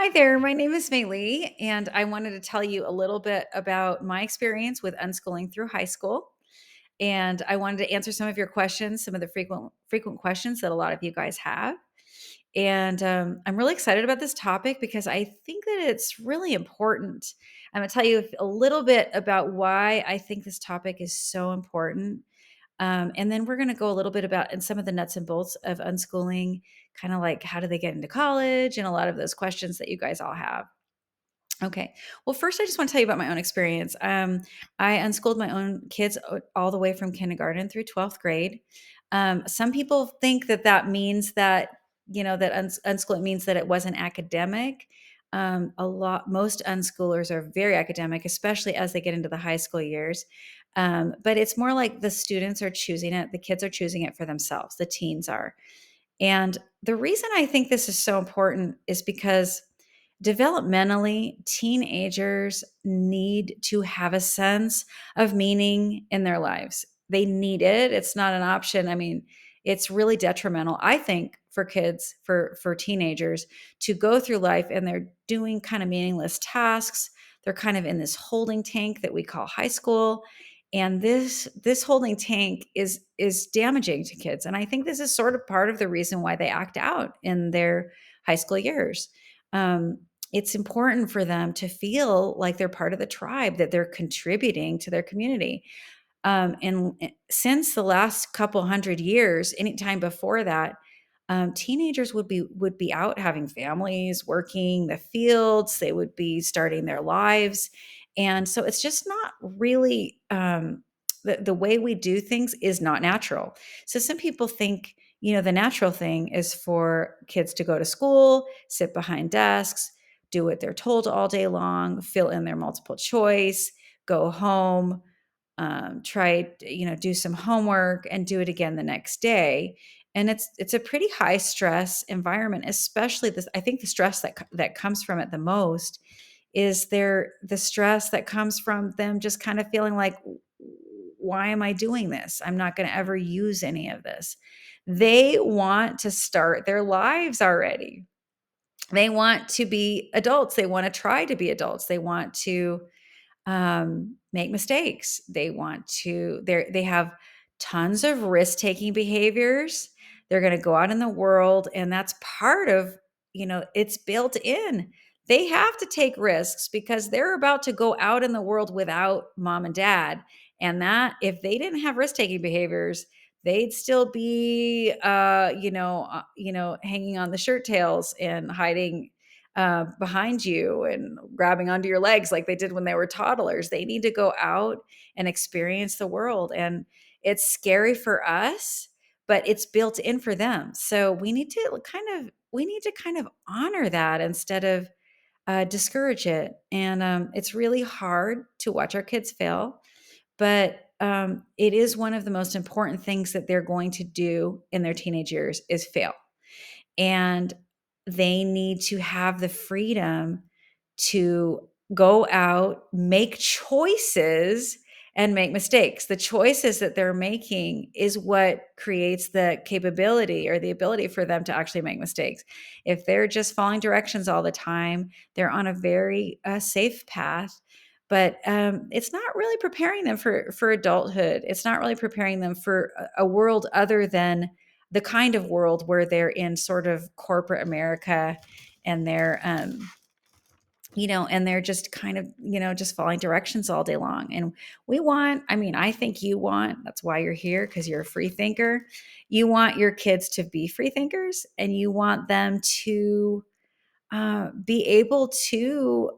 Hi there, my name is Maylee, and I wanted to tell you a little bit about my experience with unschooling through high school. And I wanted to answer some of your questions, some of the frequent questions that a lot of you guys have. And I'm really excited about this topic because I think that it's really important. I'm going to tell you a little bit about why I think this topic is so important. And then we're going to go a little bit about and some of the nuts and bolts of unschooling, kind of like how do they get into college and a lot of those questions that you guys all have. Okay. Well, first, I just want to tell you about my own experience. I unschooled my own kids all the way from kindergarten through 12th grade. Some people think that that means that, that unschooling means that it wasn't academic. Most unschoolers are very academic, especially as they get into the high school years. But it's more like the students are choosing it, the kids are choosing it for themselves, the teens are. And the reason I think this is so important is because developmentally, teenagers need to have a sense of meaning in their lives. They need it. It's not an option. I mean, it's really detrimental, I think, for kids, for teenagers to go through life and they're doing kind of meaningless tasks. They're kind of in this holding tank that we call high school. And this holding tank is damaging to kids. And I think this is sort of part of the reason why they act out in their high school years. Um, it's important for them to feel like they're part of the tribe, that they're contributing to their community. And since the last couple hundred years, anytime before that, teenagers would be out having families, working the fields. They would be starting their lives, and so it's just not really the way we do things is not natural. So some people think the natural thing is for kids to go to school, sit behind desks, do what they're told all day long, fill in their multiple choice, go home, try do some homework and do it again the next day. And it's a pretty high stress environment, especially this. I think the stress that comes from it the most is the stress that comes from them just kind of feeling like, why am I doing this? I'm not going to ever use any of this. They want to start their lives already. They want to be adults. They want to try to be adults. They want to make mistakes. They have tons of risk taking behaviors. They're going to go out in the world, and that's part of, it's built in. They have to take risks because they're about to go out in the world without mom and dad. And that, if they didn't have risk taking behaviors, they'd still be, hanging on the shirt tails and hiding behind you and grabbing onto your legs like they did when they were toddlers. They need to go out and experience the world. And it's scary for us, but it's built in for them. So we need to kind of honor that instead of discourage it. And it's really hard to watch our kids fail, but it is one of the most important things that they're going to do in their teenage years is fail. And they need to have the freedom to go out, make choices, and make mistakes. The choices that they're making is what creates the capability or the ability for them to actually make mistakes. If they're just following directions all the time, they're on a very safe path. But it's not really preparing them for adulthood. It's not really preparing them for a world other than the kind of world where they're in sort of corporate America, and they're just kind of, just following directions all day long. And I think that's why you're here, because you're a free thinker. You want your kids to be free thinkers, and you want them to be able to,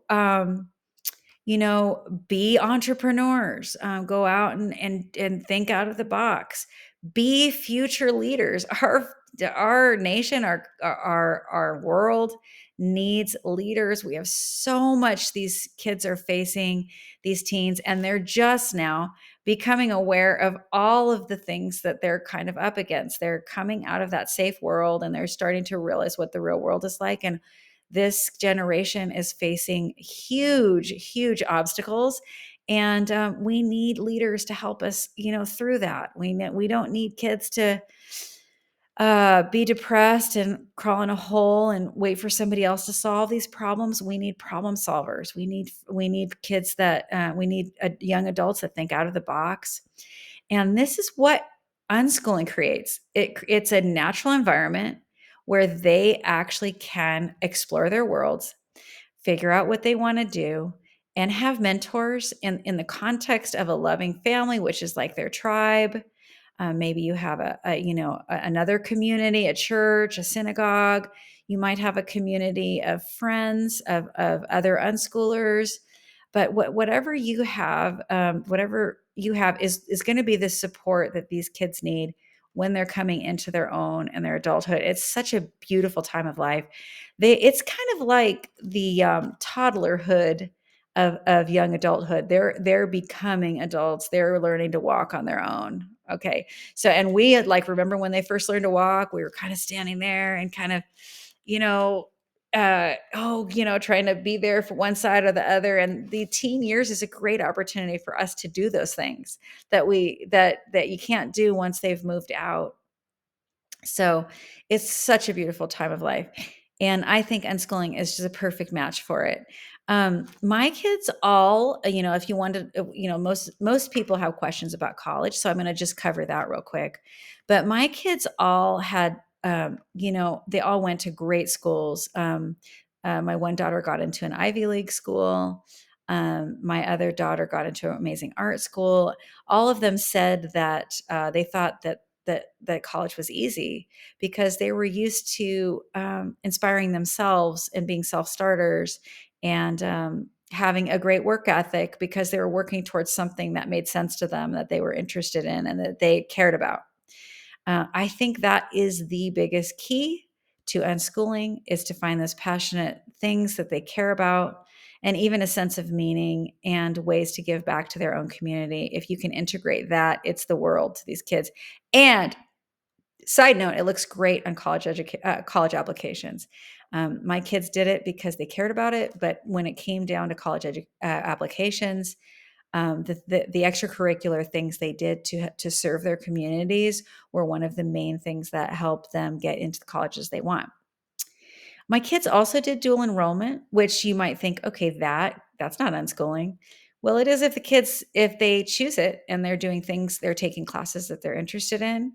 be entrepreneurs, go out and think out of the box, be future leaders. Our nation, our world needs leaders. We have so much these kids are facing, these teens, and they're just now becoming aware of all of the things that they're kind of up against. They're coming out of that safe world, and they're starting to realize what the real world is like. And this generation is facing huge, huge obstacles, and we need leaders to help us, through that. We don't need kids to be depressed and crawl in a hole and wait for somebody else to solve these problems. We need problem solvers. We need kids that we need young adults that think out of the box. And this is what unschooling creates. It's a natural environment where they actually can explore their worlds, figure out what they want to do, and have mentors in the context of a loving family, which is like their tribe. Maybe you have another community, a church, a synagogue. You might have a community of friends of other unschoolers. But whatever you have is going to be the support that these kids need when they're coming into their own and their adulthood. It's such a beautiful time of life. It's kind of like the toddlerhood of young adulthood. They're becoming adults. They're learning to walk on their own. Okay. So, and we had like, remember when they first learned to walk, we were kind of standing there and kind of, you know, trying to be there for one side or the other. And the teen years is a great opportunity for us to do those things that you can't do once they've moved out. So it's such a beautiful time of life. And I think unschooling is just a perfect match for it. My kids all, if you wanted, most people have questions about college. So I'm going to just cover that real quick. But my kids all had, they all went to great schools. My one daughter got into an Ivy League school. My other daughter got into an amazing art school. All of them said that they thought that college was easy because they were used to inspiring themselves and being self-starters and having a great work ethic because they were working towards something that made sense to them, that they were interested in and that they cared about. I think that is the biggest key to unschooling, is to find those passionate things that they care about, and even a sense of meaning and ways to give back to their own community. If you can integrate that, it's the world to these kids. And side note, it looks great on college applications. My kids did it because they cared about it, but when it came down to applications, the extracurricular things they did to serve their communities were one of the main things that helped them get into the colleges they want. My kids also did dual enrollment, which you might think, okay, that's not unschooling. Well, it is if they choose it and they're doing things, they're taking classes that they're interested in.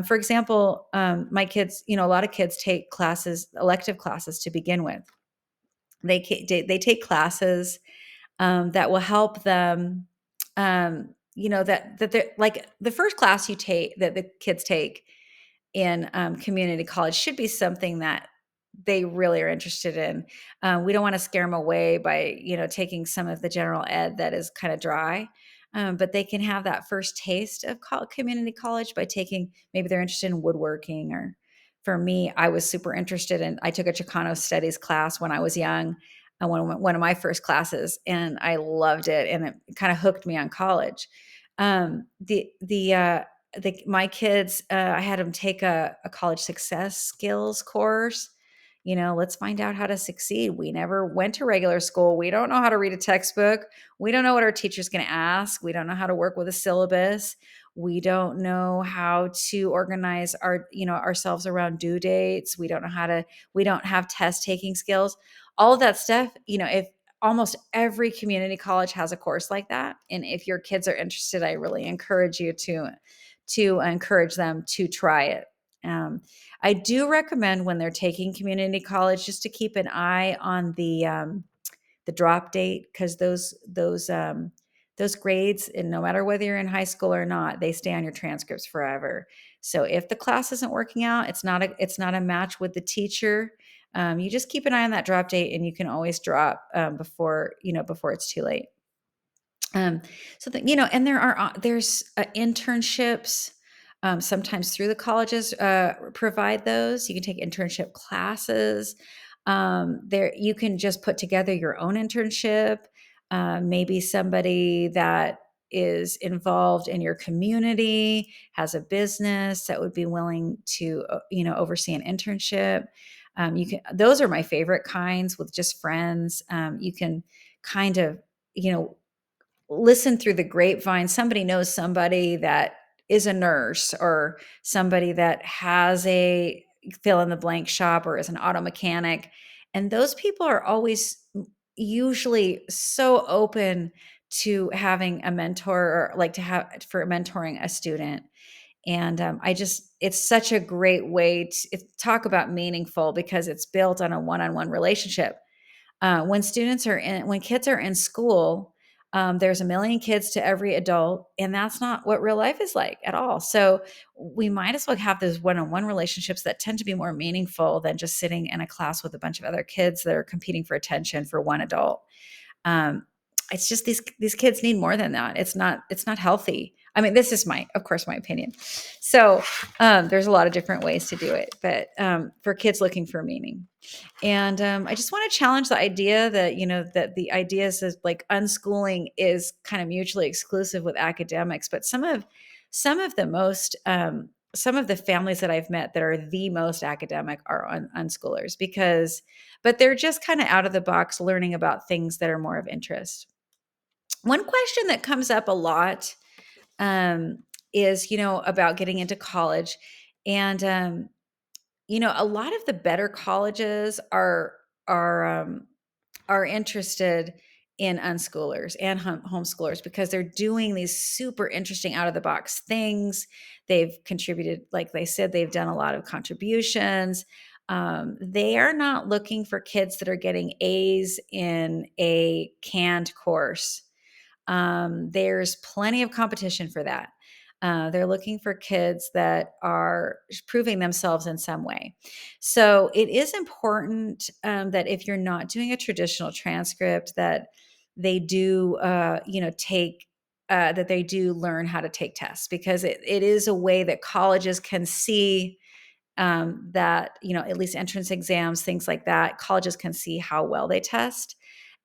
For example, my kids, a lot of kids take elective classes to begin with. They take classes that will help them. That they're like the first class you take that the kids take in community college should be something that they really are interested in. We don't want to scare them away by, taking some of the general ed that is kind of dry. But they can have that first taste of community college by taking, maybe they're interested in woodworking. Or for me, I was super interested I took a Chicano studies class when I was young, one of my first classes, and I loved it. And it kind of hooked me on college. My kids, I had them take a college success skills course. Let's find out how to succeed. We never went to regular school. We don't know how to read a textbook. We don't know what our teacher's going to ask. We don't know how to work with a syllabus. We don't know how to organize ourselves around due dates. We don't have test taking skills. All of that stuff, if almost every community college has a course like that. And if your kids are interested, I really encourage you to encourage them to try it. I do recommend when they're taking community college just to keep an eye on the drop date, because those grades, and no matter whether you're in high school or not, they stay on your transcripts forever. So if the class isn't working out, it's not a match with the teacher. You just keep an eye on that drop date, and you can always drop before it's too late. So that, and there's internships. Sometimes through the colleges provide those. You can take internship classes. There, you can just put together your own internship. Maybe somebody that is involved in your community has a business that would be willing to, oversee an internship. Those are my favorite kinds, with just friends. You can kind of, listen through the grapevine. Somebody knows somebody that is a nurse, or somebody that has a fill in the blank shop, or is an auto mechanic. And those people are always usually so open to having a mentor, or like to have for mentoring a student. And it's such a great way to talk about meaningful, because it's built on a one-on-one relationship. When kids are in school, there's a million kids to every adult, and that's not what real life is like at all. So we might as well have those one-on-one relationships that tend to be more meaningful than just sitting in a class with a bunch of other kids that are competing for attention for one adult. um, it's just these kids need more than that. It's not healthy. I mean, this is of course, my opinion. So there's a lot of different ways to do it, but for kids looking for meaning. And I just want to challenge the idea that, that the ideas is like unschooling is kind of mutually exclusive with academics. But some of the families that I've met that are the most academic are unschoolers, but they're just kind of out of the box learning about things that are more of interest. One question that comes up a lot um, is, about getting into college. And a lot of the better colleges are are interested in unschoolers and homeschoolers, because they're doing these super interesting out of the box things. They've contributed, like they said, they've done a lot of contributions. They are not looking for kids that are getting A's in a canned course. There's plenty of competition for that. They're looking for kids that are proving themselves in some way. So it is important that if you're not doing a traditional transcript, that they do, take that they do learn how to take tests, because it is a way that colleges can see that, at least entrance exams, things like that, colleges can see how well they test.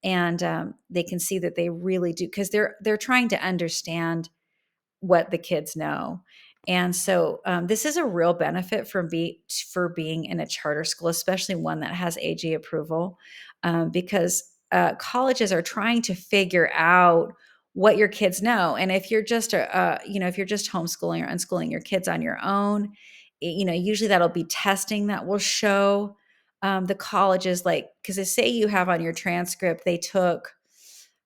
And they can see that they really do, because they're trying to understand what the kids know. And so this is a real benefit for being in a charter school, especially one that has AG approval, because colleges are trying to figure out what your kids know. And if you're just if you're just homeschooling or unschooling your kids on your own, usually that'll be testing that will show the colleges, like, because they say you have on your transcript they took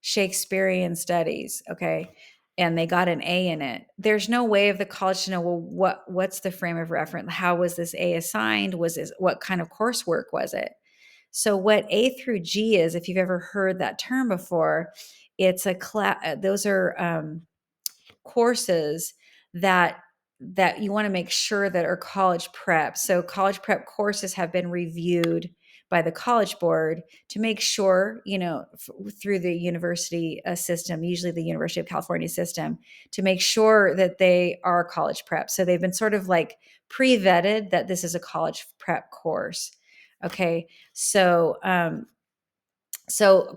Shakespearean studies, okay, and they got an A in it. There's no way of the college to know, well, what's the frame of reference? How was this A assigned? What kind of coursework was it? So what A through G is, if you've ever heard that term before, it's a class. Those are courses that you want to make sure that are college prep. So college prep courses have been reviewed by the College Board to make sure, through the university system, usually the University of California system, to make sure that they are college prep. So they've been sort of like pre-vetted that this is a college prep course. Okay. So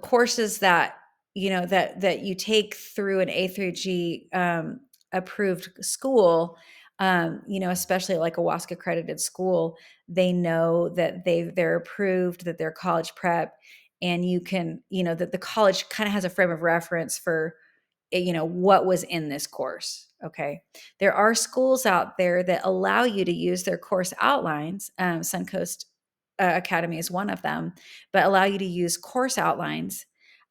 courses that, that you take through an A through G approved school, especially like a WASC accredited school, they know that they're approved, that they're college prep. And you can, that the college kind of has a frame of reference for, what was in this course. Okay. There are schools out there that allow you to use their course outlines. Suncoast Academy is one of them, but allow you to use course outlines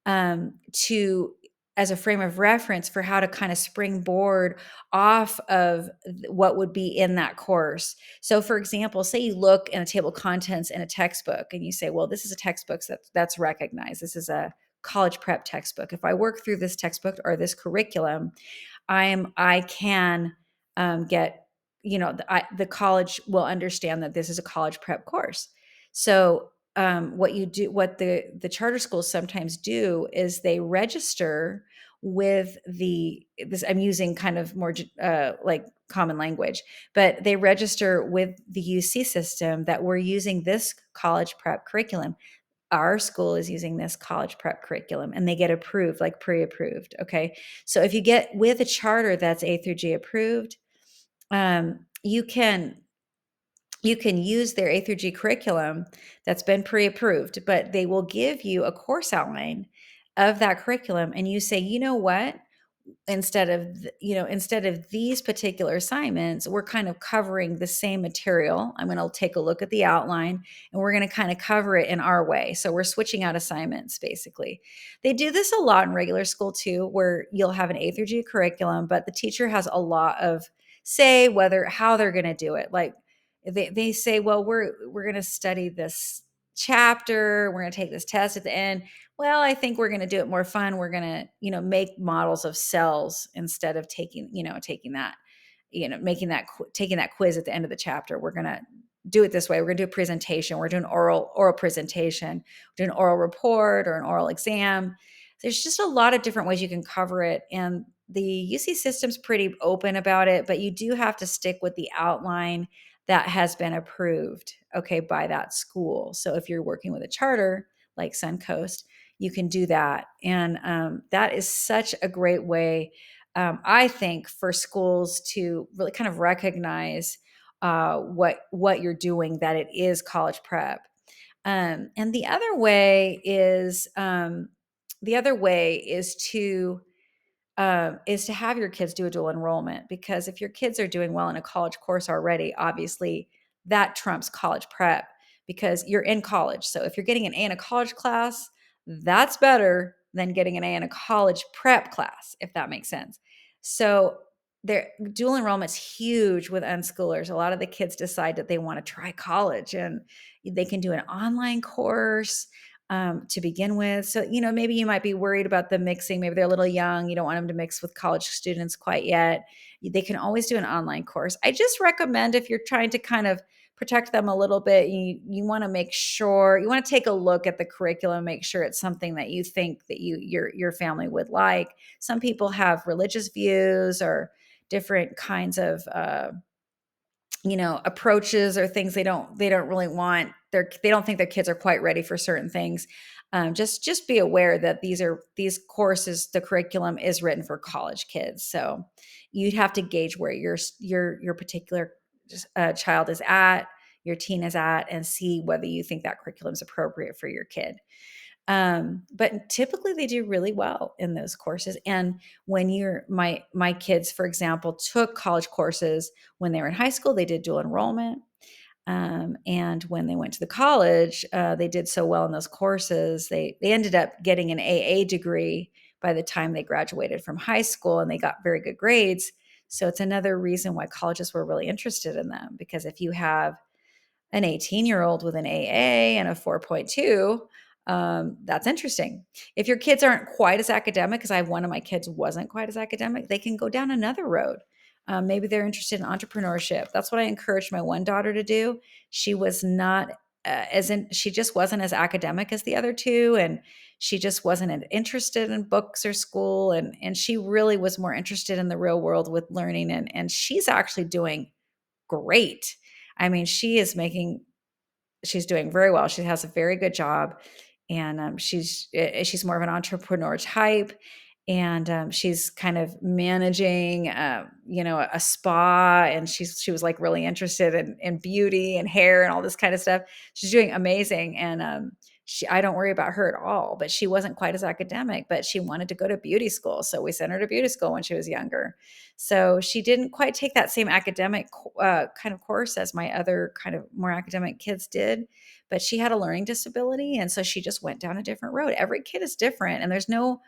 to as a frame of reference for how to kind of springboard off of what would be in that course. So for example, say you look in a table of contents in a textbook and you say, well, this is a textbook that's recognized. This is a college prep textbook. If I work through this textbook or this curriculum, I can get, the college will understand that this is a college prep course. So what the charter schools sometimes do is they register with this. I'm using kind of more like common language, but they register with the UC system that we're using this college prep curriculum. Our school is using this college prep curriculum, and they get approved, like pre-approved. Okay. So if you get with a charter that's A through G approved, you can use their A through G curriculum that's been pre-approved, but they will give you a course outline of that curriculum. And you say, you know what? instead of these particular assignments, we're kind of covering the same material. I'm going to take a look at the outline and we're going to kind of cover it in our way. So we're switching out assignments basically. They do this a lot in regular school too, where you'll have an A through G curriculum, but the teacher has a lot of say whether how they're going to do it. Like they say, well, we're going to study this chapter, we're going to take this test at the end. Well, I think we're going to do it more fun. We're going to, make models of cells instead of taking that, taking that quiz at the end of the chapter. We're going to do it this way. We're going to do a presentation. We're doing oral presentation, do an oral report or an oral exam. There's just a lot of different ways you can cover it. And the UC system's pretty open about it, but you do have to stick with the outline that has been approved, okay, by that school. So if you're working with a charter like Suncoast, you can do that. And that is such a great way, I think, for schools to really kind of recognize what you're doing, that it is college prep. And the other way is to have your kids do a dual enrollment, because if your kids are doing well in a college course already, obviously that trumps college prep because you're in college. So if you're getting an A in a college class, that's better than getting an A in a college prep class, if that makes sense. So their dual enrollment's huge with unschoolers. A lot of the kids decide that they want to try college and they can do an online course to begin with. So, maybe you might be worried about the mixing. Maybe they're a little young. You don't want them to mix with college students quite yet. They can always do an online course. I just recommend, if you're trying to kind of protect them a little bit, you want to make sure, you want to take a look at the curriculum, make sure it's something that you think that your family would like. Some people have religious views or different kinds of approaches or things they don't really want. They don't think their kids are quite ready for certain things. Just be aware that these courses, the curriculum is written for college kids. So you'd have to gauge where your particular child is at, your teen is at, and see whether you think that curriculum is appropriate for your kid. But typically they do really well in those courses. And when my kids, for example, took college courses when they were in high school, they did dual enrollment. And when they went to the college, they did so well in those courses. They ended up getting an AA degree by the time they graduated from high school, and they got very good grades. So it's another reason why colleges were really interested in them, because if you have an 18-year-old with an AA and a 4.2, that's interesting. If your kids aren't quite as academic, because I have one of my kids wasn't quite as academic, they can go down another road. Maybe they're interested in entrepreneurship. That's what I encouraged my one daughter to do. She was not she just wasn't as academic as the other two, and she just wasn't interested in books or school, and she really was more interested in the real world with learning, and she's actually doing great. I mean, she's doing very well. She has a very good job, and she's more of an entrepreneur type, and she's kind of managing, a spa, and she was like really interested in beauty and hair and all this kind of stuff. She's doing amazing, and I don't worry about her at all. But she wasn't quite as academic, but she wanted to go to beauty school, so we sent her to beauty school when she was younger. So she didn't quite take that same academic kind of course as my other kind of more academic kids did, but she had a learning disability, and so she just went down a different road. Every kid is different, and there's no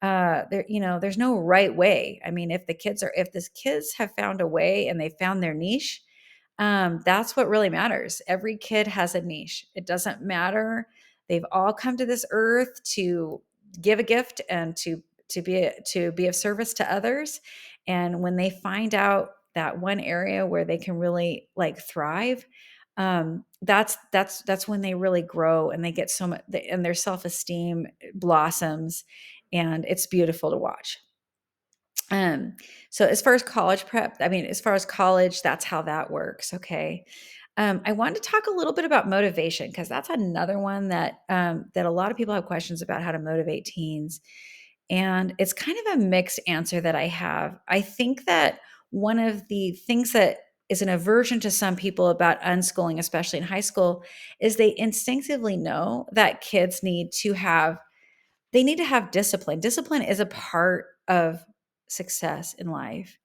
right way. I mean, if the kids have found a way and they found their niche, that's what really matters. Every kid has a niche. It doesn't matter. They've all come to this earth to give a gift and to be of service to others. And when they find out that one area where they can really like thrive, that's when they really grow and they get so much, and their self-esteem blossoms, and it's beautiful to watch. Um, so as far as college prep, I mean, as far as college, that's how that works. Okay. I wanted to talk a little bit about motivation, because that's another one that a lot of people have questions about, how to motivate teens. And it's kind of a mixed answer that I have. I think that one of the things that is an aversion to some people about unschooling, especially in high school, is they instinctively know that kids need to have discipline. Discipline is a part of success in life.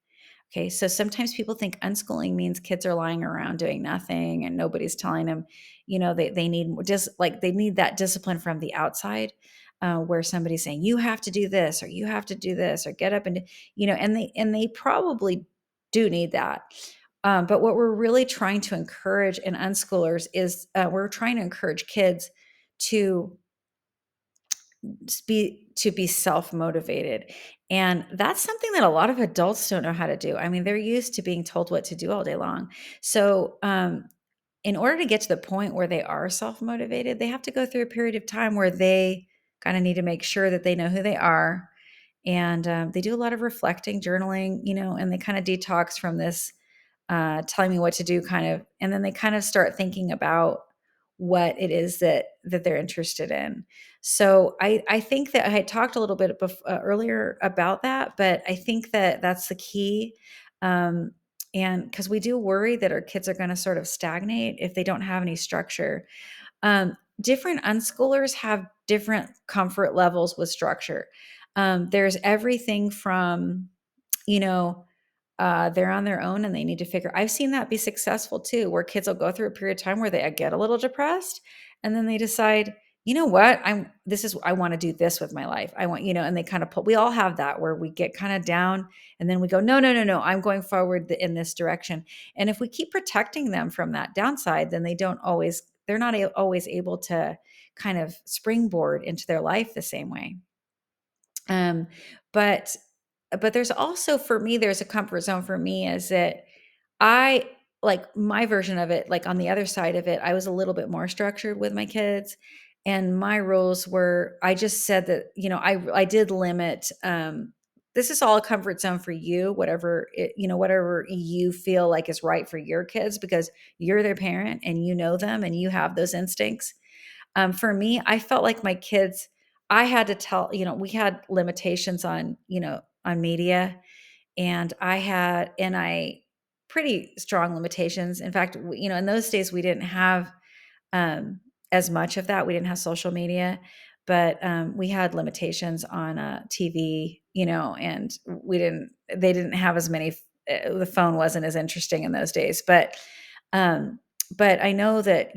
Okay, so sometimes people think unschooling means kids are lying around doing nothing and nobody's telling them, they need just like they need that discipline from the outside, where somebody's saying you have to do this or you have to do this or get up and and they probably do need that. But what we're really trying to encourage in unschoolers is we're trying to encourage kids to be self-motivated. And that's something that a lot of adults don't know how to do. I mean, they're used to being told what to do all day long. So, in order to get to the point where they are self-motivated, they have to go through a period of time where they kind of need to make sure that they know who they are. And they do a lot of reflecting, journaling, and they kind of detox from this telling me what to do kind of, and then they kind of start thinking about what it is that they're interested in. So I think that I had talked a little bit earlier about that, but I think that that's the key. And because we do worry that our kids are going to sort of stagnate if they don't have any structure. Different unschoolers have different comfort levels with structure. There's everything from, you know, they're on their own and they need to figure. I've seen that be successful too, where kids will go through a period of time where they get a little depressed and then they decide, you know what, I want to do this with my life. I want, and they kind of we all have that where we get kind of down and then we go, no, no, no, no, I'm going forward in this direction. And if we keep protecting them from that downside, then they're not always able to kind of springboard into their life the same way. Um, but there's also, for me, there's a comfort zone for me is that I like my version of it, like on the other side of it, I was a little bit more structured with my kids. And my rules were, I just said that, I did limit, this is all a comfort zone for you, whatever you feel like is right for your kids, because you're their parent and you know them and you have those instincts. For me, I felt like my kids, I had to tell, we had limitations on, on media, and I pretty strong limitations. In fact, in those days we didn't have um, as much of that. We didn't have social media, but we had limitations on TV, and they didn't have as many. The phone wasn't as interesting in those days, um, but I know that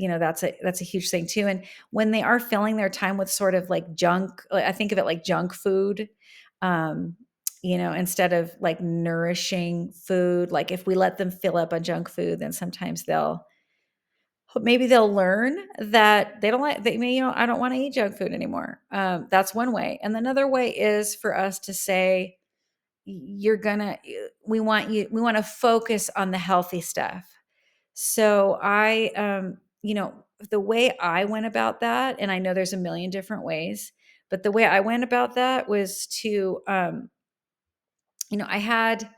that's a huge thing too. And when they are filling their time with sort of like junk, I think of it like junk food. Um, instead of like nourishing food, like if we let them fill up on junk food, then sometimes maybe they'll learn that they don't like they may I don't want to eat junk food anymore. That's one way. And another way is for us to say, you're gonna we want to focus on the healthy stuff. So the way I went about that, and I know there's a million different ways, but the way I went about that was to you know I had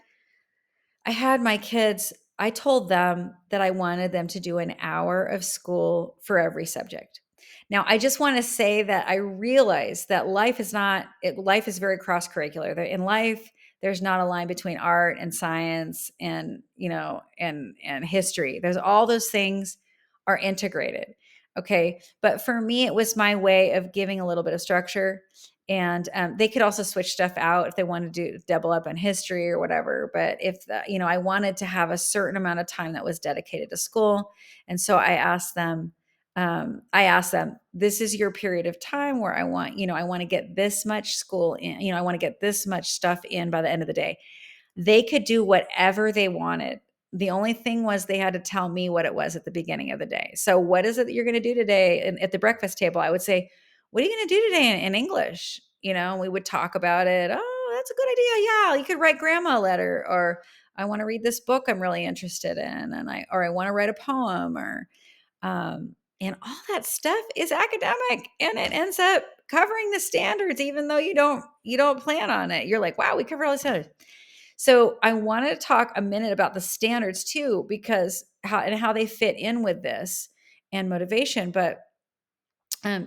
my kids, I told them that I wanted them to do an hour of school for every subject. Now, I just want to say that I realize that life is very cross curricular. In life, there's not a line between art and science and, and history. There's all those things are integrated. Okay. But for me, it was my way of giving a little bit of structure, and they could also switch stuff out if they wanted to double up on history or whatever. But I wanted to have a certain amount of time that was dedicated to school. And so I asked them, this is your period of time where I want to get this much school in, I want to get this much stuff in by the end of the day. They could do whatever they wanted. The only thing was they had to tell me what it was at the beginning of the day. So what is it that you're going to do today? And at the breakfast table, I would say, what are you going to do today in English? We would talk about it. Oh, that's a good idea. Yeah, you could write grandma a letter, or I want to read this book I'm really interested in, or I want to write a poem, or and all that stuff is academic, and it ends up covering the standards, even though you don't plan on it. You're like, wow, we cover all the standards. So I wanted to talk a minute about the standards too, because how they fit in with this and motivation. But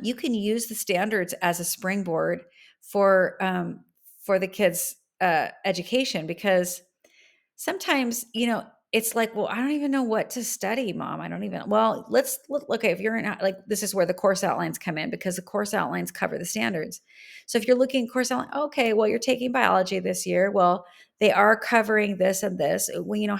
you can use the standards as a springboard for the kids' education, because sometimes it's like, well, I don't even know what to study, mom. I don't even, well, let's look. Okay, if you're in, like, this is where the course outlines come in because the course outlines cover the standards. So if you're looking at course outline, okay, well, you're taking biology this year. Well, they are covering this and this. Well,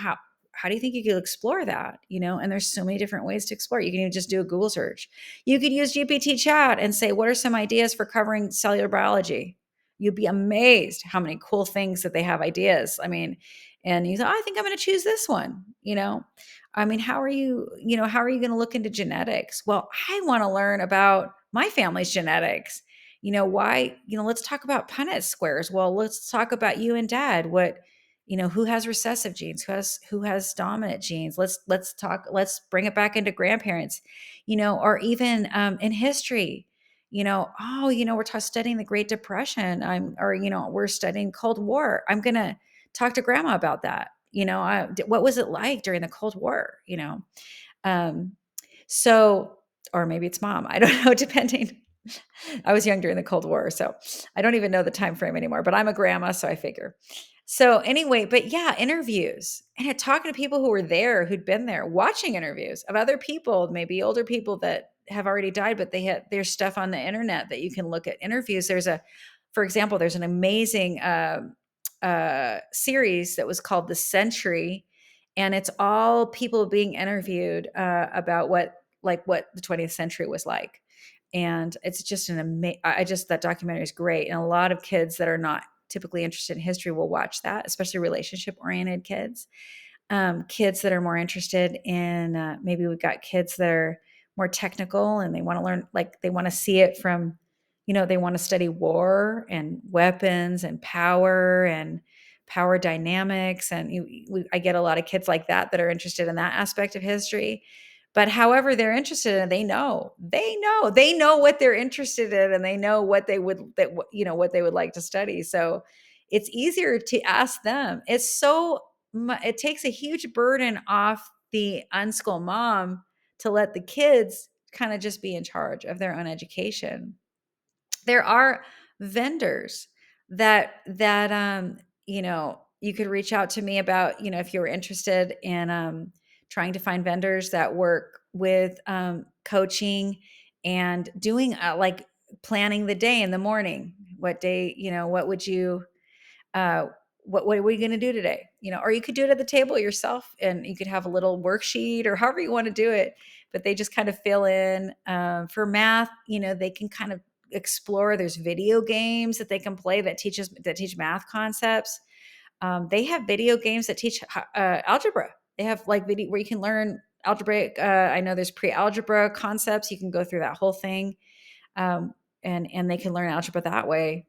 how do you think you could explore that? And there's so many different ways to explore. You can even just do a Google search. You could use GPT chat and say, what are some ideas for covering cellular biology? You'd be amazed how many cool things that they have ideas. I mean, and you say, oh, I think I'm going to choose this one. I mean, how are you going to look into genetics? Well, I want to learn about my family's genetics. Why, let's talk about Punnett squares. Well, let's talk about you and dad. Who has recessive genes, who has dominant genes. Let's bring it back into grandparents, or even in history. We're studying the Great Depression. We're studying Cold War. I'm going to talk to grandma about that. What was it like during the Cold War? Um, so, or maybe it's mom. I don't know, depending. I was young during the Cold War, so I don't even know the time frame anymore, but I'm a grandma, so I figure. So anyway, but yeah, interviews and talking to people who were there, who'd been there, watching interviews of other people, maybe older people that have already died, but there's stuff on the internet that you can look at interviews. For example, there's an amazing series that was called The Century, and it's all people being interviewed about what the 20th century was like. And it's just that documentary is great. And a lot of kids that are not typically interested in history will watch that, especially relationship oriented kids. Kids that are more interested in, maybe we've got kids that are more technical and they want to learn, like they want to see it from, they want to study war and weapons and power dynamics. And I get a lot of kids like that are interested in that aspect of history. But however they're interested in, they know what they're interested in, and they know what they would what they would like to study. So it's easier to ask them. It takes a huge burden off the unschool mom to let the kids kind of just be in charge of their own education. There are vendors that you could reach out to me about, if you were interested in trying to find vendors that work with coaching and doing like planning the day in the morning. What day, what would you uh, what are we going to do today? Or you could do it at the table yourself, and you could have a little worksheet or however you want to do it. But they just kind of fill in. For math, they can kind of explore. There's video games that they can play that teach math concepts. They have video games that teach algebra. They have like video where you can learn algebraic. I know there's pre-algebra concepts. You can go through that whole thing, um, and they can learn algebra that way.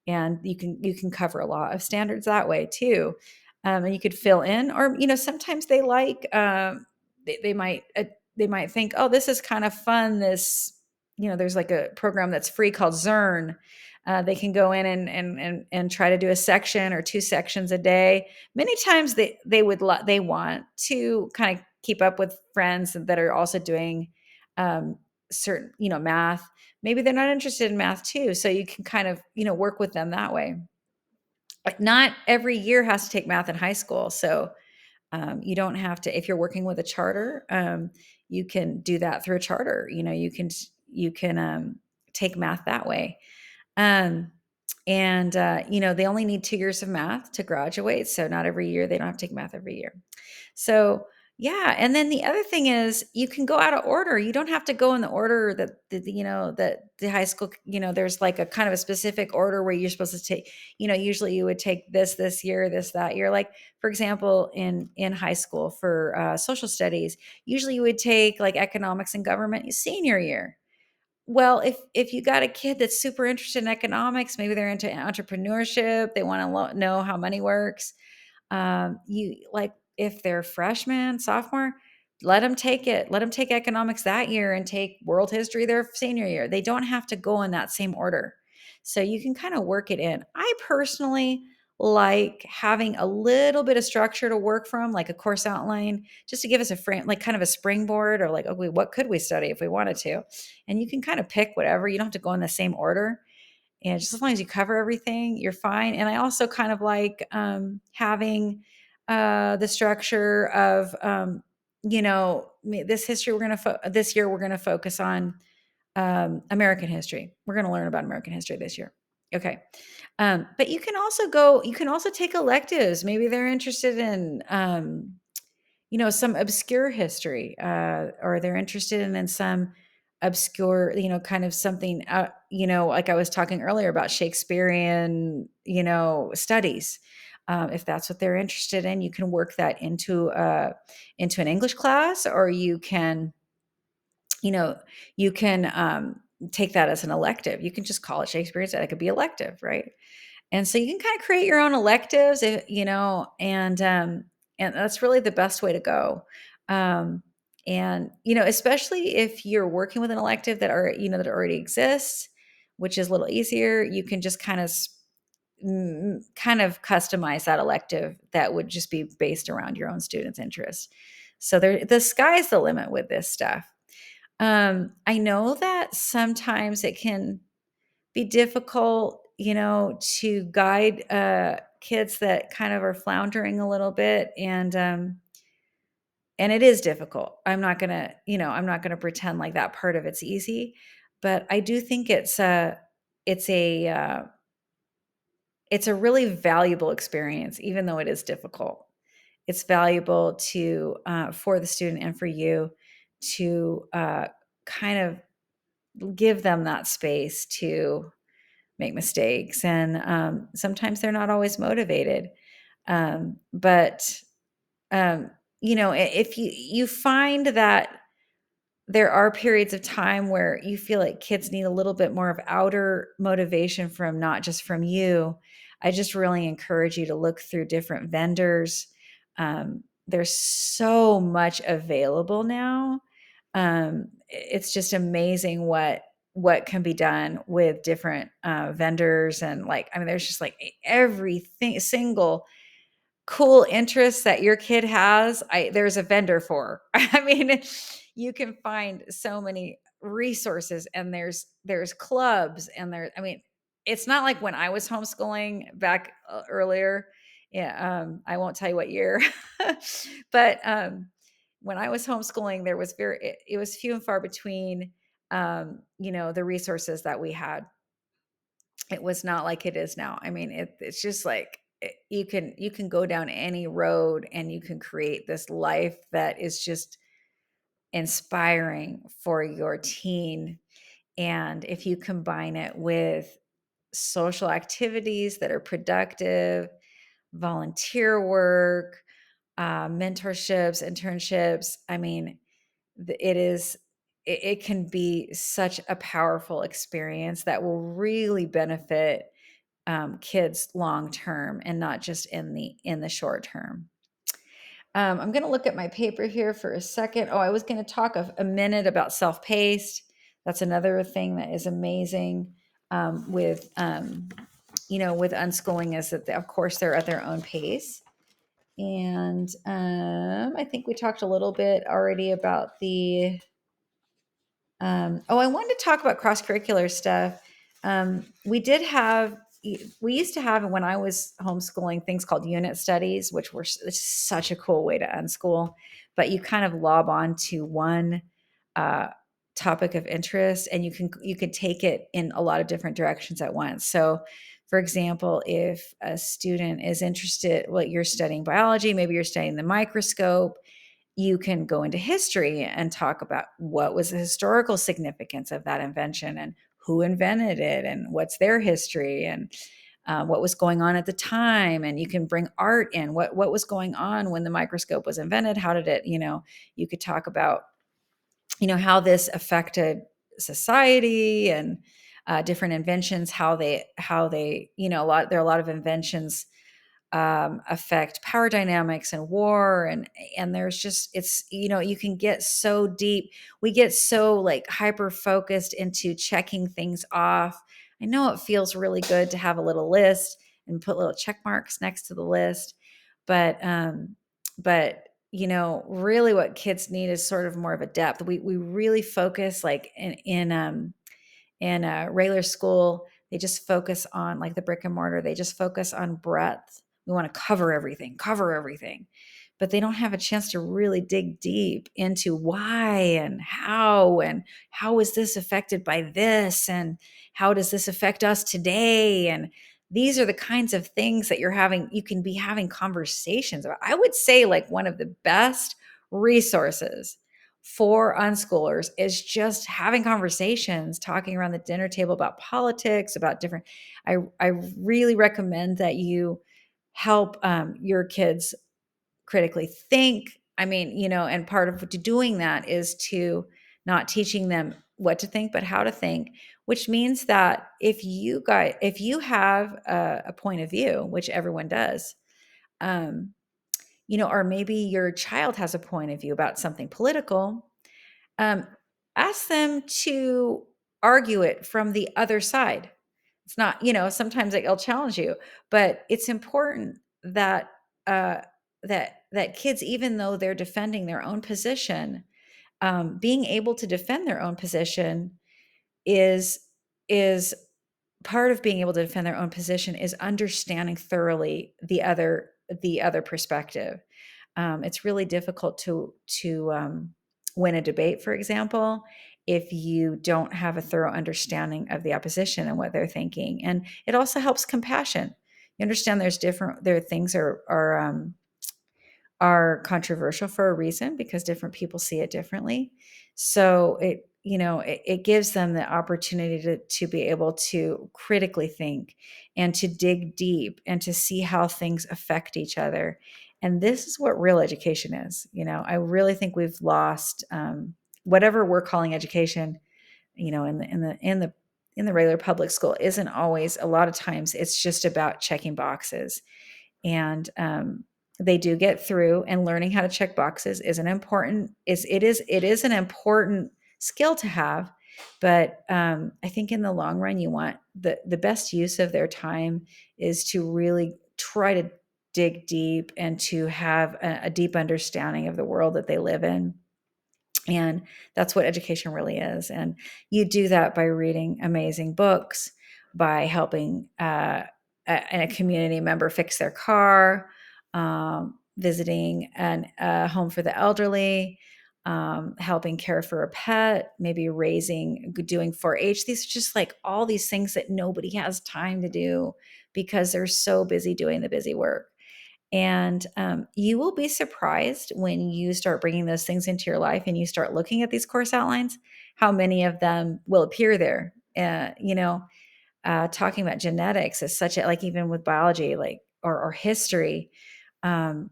And you can cover a lot of standards that way too. And you could fill in, or sometimes they like they might think, oh, this is kind of fun. There's like a program that's free called Zern. They can go in and try to do a section or two sections a day. Many times they want to kind of keep up with friends that are also doing certain math. Maybe they're not interested in math too, so you can kind of work with them that way. But not every year has to take math in high school, so you don't have to. If you're working with a charter, you can do that through a charter. You can take math that way. um, and they only need 2 years of math to graduate, so not every year. They don't have to take math every year. So yeah, and then the other thing is you can go out of order. You don't have to go in the order that the high school. There's like a kind of a specific order where you're supposed to take. Usually you would take this year, this that year. Like for example, in high school for social studies, usually you would take like economics and government senior year. Well, if you got a kid that's super interested in economics, maybe they're into entrepreneurship, they want to know how money works. You like if they're freshman, sophomore, let them take it. Let them take economics that year and take world history their senior year. They don't have to go in that same order. So you can kind of work it in. I personally like having a little bit of structure to work from, like a course outline, just to give us a frame, like kind of a springboard, or like, okay, what could we study if we wanted to? And you can kind of pick whatever. You don't have to go in the same order. And just as long as you cover everything, you're fine. And I also kind of like having the structure of, this history, this year we're going to focus on American history. We're going to learn about American history this year. Okay. But you can also take electives. Maybe they're interested in, some obscure history, or they're interested in some obscure, kind of something, like I was talking earlier about Shakespearean, studies. If that's what they're interested in, you can work that into an English class, or you know, you can take that as an elective. You can just call it Shakespearean. That could be elective, right? And so you can kind of create your own electives, and that's really the best way to go. Um, and especially if you're working with an elective that already exists, which is a little easier, you can just kind of customize that elective that would just be based around your own students' interests. So the sky's the limit with this stuff. I know that sometimes it can be difficult, to guide kids that kind of are floundering a little bit, and it is difficult. I'm not gonna pretend like that part of it's easy, but I do think it's a uh, it's a really valuable experience, even though it is difficult. It's valuable to for the student and for you to kind of give them that space to make mistakes, and sometimes they're not always motivated. But if you find that there are periods of time where you feel like kids need a little bit more of outer motivation from not just from you, I just really encourage you to look through different vendors. There's so much available now. It's just amazing what can be done with different vendors, and there's just like everything single cool interests that your kid has, there's a vendor for. I mean, you can find so many resources, and there's clubs, and it's not like when I was homeschooling back earlier. Yeah, I won't tell you what year, but when I was homeschooling, there was it was few and far between. The resources that we had, it was not like it is now. I mean, it's just like you can go down any road, and you can create this life that is just inspiring for your teen. And if you combine it with social activities that are productive, volunteer work, mentorships, internships, I mean, it is it can be such a powerful experience that will really benefit kids long term, and not just in the short term. I'm going to look at my paper here for a second. Oh, I was going to talk a minute about self-paced. That's another thing that is amazing with unschooling, is that of course they're at their own pace. And I think we talked a little bit already about I wanted to talk about cross-curricular stuff. We used to have, when I was homeschooling, things called unit studies, which were such a cool way to unschool. But you kind of lob on to one uh, topic of interest, and you can take it in a lot of different directions at once. So, for example, if a student is interested, well, you're studying biology, maybe you're studying the microscope, you can go into history and talk about what was the historical significance of that invention, and who invented it, and what's their history, and what was going on at the time. And you can bring art in. What was going on when the microscope was invented? How did it, you could talk about, how this affected society, and different inventions, how they, there are a lot of inventions affect power dynamics and war, and there's just, it's, you can get so deep. We get so like hyper focused into checking things off. I know it feels really good to have a little list and put little check marks next to the list, but really what kids need is sort of more of a depth. We really focus, like in a regular school, they just focus on, like the brick and mortar, they just focus on breadth We want to cover everything. But they don't have a chance to really dig deep into why and how is this affected by this and how does this affect us today? And these are the kinds of things that you can be having conversations about. I would say like one of the best resources for unschoolers is just having conversations, talking around the dinner table about politics, about different. I really recommend that you help your kids critically think. I mean, and part of doing that is to not teaching them what to think, but how to think, which means that if you have a point of view, which everyone does, um, or maybe your child has a point of view about something political, um, ask them to argue it from the other side. It's not, sometimes it'll challenge you, but it's important that uh, that kids, even though they're defending their own position, being able to defend their own position is is part of being able to defend their own position is understanding thoroughly the other perspective. It's really difficult to win a debate, for example, if you don't have a thorough understanding of the opposition and what they're thinking. And it also helps compassion. You understand there are things are controversial for a reason because different people see it differently. So it gives them the opportunity to be able to critically think and to dig deep and to see how things affect each other. And this is what real education is. I really think we've lost whatever we're calling education. In the regular public school isn't always. A lot of times it's just about checking boxes, and they do get through, and learning how to check boxes is an important skill to have. But I think in the long run, you want the best use of their time is to really try to dig deep and to have a deep understanding of the world that they live in. And that's what education really is. And you do that by reading amazing books, by helping a community member fix their car, visiting a home for the elderly, helping care for a pet, maybe doing 4-H. These are just like all these things that nobody has time to do because they're so busy doing the busy work. And you will be surprised when you start bringing those things into your life and you start looking at these course outlines, how many of them will appear there. Talking about genetics is such a, like, even with biology, like, or history,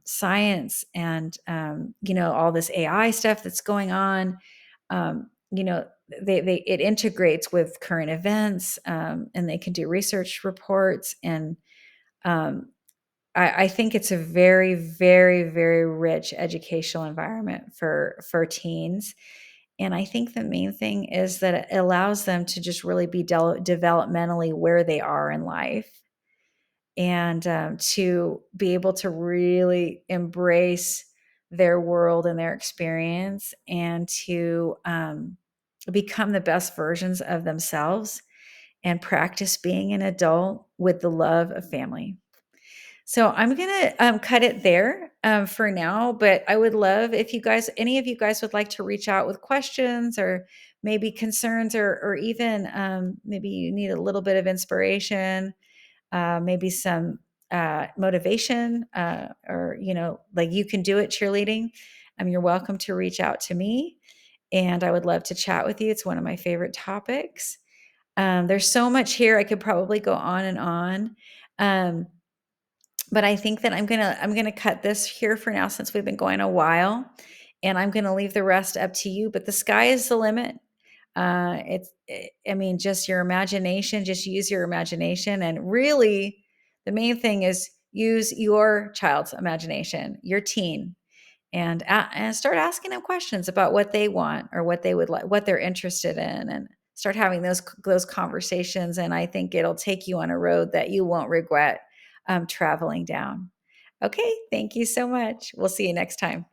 science, and, all this AI stuff that's going on. It integrates with current events, and they can do research reports. And I think it's a very, very, very rich educational environment for teens. And I think the main thing is that it allows them to just really be developmentally where they are in life, and to be able to really embrace their world and their experience, and to become the best versions of themselves and practice being an adult with the love of family. So I'm gonna cut it there for now, but I would love if any of you guys would like to reach out with questions or maybe concerns, or even maybe you need a little bit of inspiration, maybe some motivation, or like you can do it cheerleading. You're welcome to reach out to me, and I would love to chat with you. It's one of my favorite topics. There's so much here. I could probably go on and on. But I think that I'm gonna cut this here for now, since we've been going a while, and I'm gonna leave the rest up to you. But the sky is the limit. I mean, just your imagination. Just use your imagination, and really, the main thing is use your child's imagination, your teen, and start asking them questions about what they want or what they would like, what they're interested in, and start having those conversations. And I think it'll take you on a road that you won't regret traveling down. Okay, thank you so much. We'll see you next time.